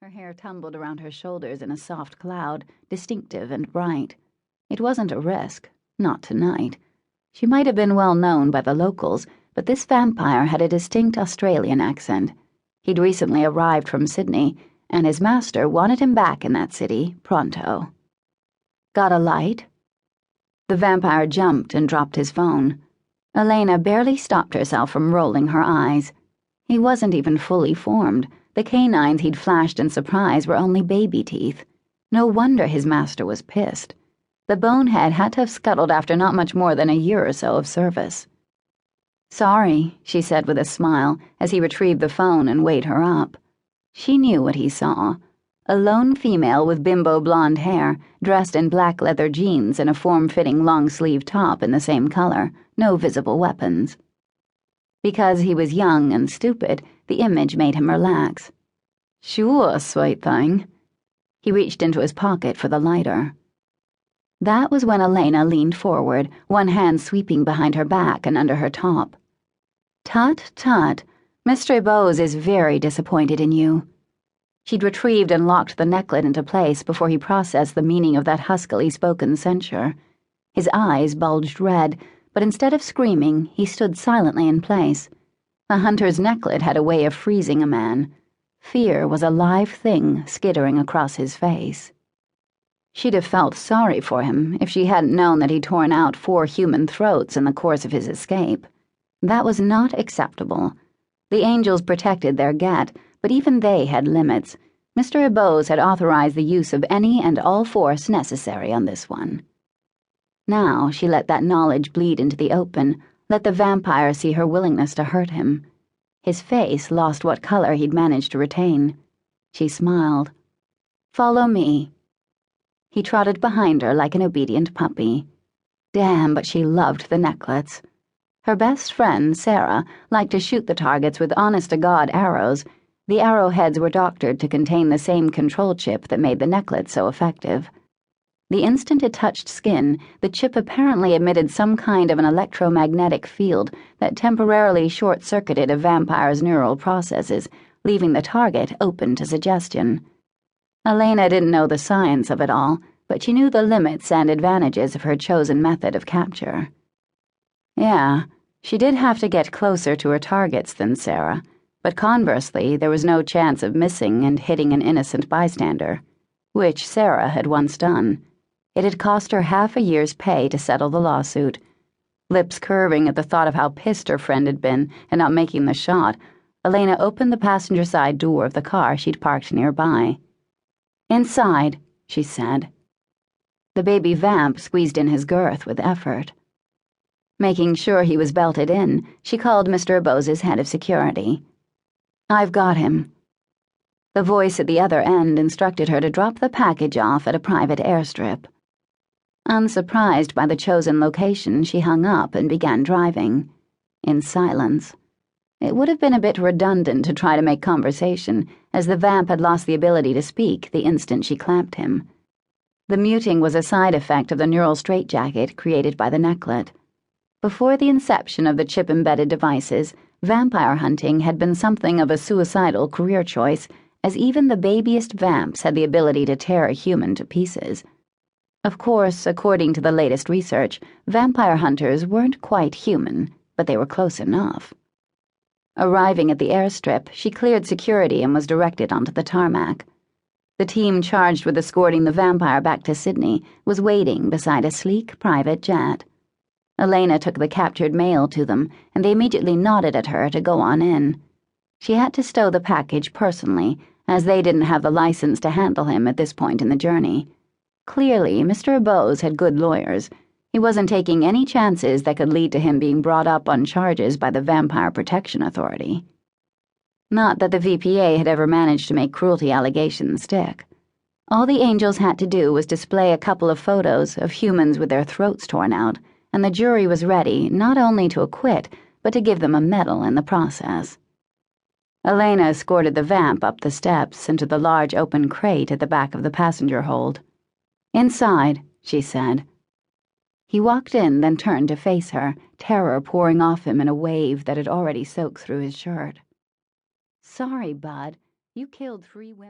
Her hair tumbled around her shoulders in a soft cloud, distinctive and bright. It wasn't a risk, not tonight. She might have been well known by the locals, but this vampire had a distinct Australian accent. He'd recently arrived from Sydney, and his master wanted him back in that city, pronto. Got a light? The vampire jumped and dropped his phone. Elena barely stopped herself from rolling her eyes. He wasn't even fully formed. The canines he'd flashed in surprise were only baby teeth. No wonder his master was pissed. The bonehead had to have scuttled after not much more than a year or so of service. "Sorry," she said with a smile as he retrieved the phone and weighed her up. She knew what he saw. A lone female with bimbo blonde hair, dressed in black leather jeans and a form-fitting long-sleeved top in the same color, no visible weapons. Because he was young and stupid, the image made him relax. "Sure, sweet thing." He reached into his pocket for the lighter. That was when Elena leaned forward, one hand sweeping behind her back and under her top. "Tut, tut. Mr. Bowes is very disappointed in you." She'd retrieved and locked the necklet into place before he processed the meaning of that huskily spoken censure. His eyes bulged red, but instead of screaming, he stood silently in place. The hunter's necklet had a way of freezing a man. Fear was a live thing skittering across his face. She'd have felt sorry for him if she hadn't known that he'd torn out 4 human throats in the course of his escape. That was not acceptable. The angels protected their get, but even they had limits. Mr. Bowes had authorized the use of any and all force necessary on this one. Now she let that knowledge bleed into the open, let the vampire see her willingness to hurt him. His face lost what color he'd managed to retain. She smiled. "Follow me." He trotted behind her like an obedient puppy. Damn, but she loved the necklets. Her best friend, Sarah, liked to shoot the targets with honest-to-God arrows. The arrowheads were doctored to contain the same control chip that made the necklace so effective. The instant it touched skin, the chip apparently emitted some kind of an electromagnetic field that temporarily short-circuited a vampire's neural processes, leaving the target open to suggestion. Elena didn't know the science of it all, but she knew the limits and advantages of her chosen method of capture. Yeah, she did have to get closer to her targets than Sarah, but conversely, there was no chance of missing and hitting an innocent bystander, which Sarah had once done. It had cost her half a year's pay to settle the lawsuit. Lips curving at the thought of how pissed her friend had been at not making the shot, Elena opened the passenger side door of the car she'd parked nearby. "Inside," she said. The baby vamp squeezed in his girth with effort. Making sure he was belted in, she called Mr. Bowes' head of security. "I've got him." The voice at the other end instructed her to drop the package off at a private airstrip. Unsurprised by the chosen location, she hung up and began driving, in silence. It would have been a bit redundant to try to make conversation, as the vamp had lost the ability to speak the instant she clamped him. The muting was a side effect of the neural straitjacket created by the necklet. Before the inception of the chip-embedded devices, vampire hunting had been something of a suicidal career choice, as even the babiest vamps had the ability to tear a human to pieces. Of course, according to the latest research, vampire hunters weren't quite human, but they were close enough. Arriving at the airstrip, she cleared security and was directed onto the tarmac. The team charged with escorting the vampire back to Sydney was waiting beside a sleek private jet. Elena took the captured male to them, and they immediately nodded at her to go on in. She had to stow the package personally, as they didn't have the license to handle him at this point in the journey. Clearly, Mr. Bowes had good lawyers. He wasn't taking any chances that could lead to him being brought up on charges by the Vampire Protection Authority. Not that the VPA had ever managed to make cruelty allegations stick. All the angels had to do was display a couple of photos of humans with their throats torn out, and the jury was ready not only to acquit, but to give them a medal in the process. Elena escorted the vamp up the steps into the large open crate at the back of the passenger hold. "Inside," she said. He walked in, then turned to face her, terror pouring off him in a wave that had already soaked through his shirt. "Sorry, bud. You killed 3 women."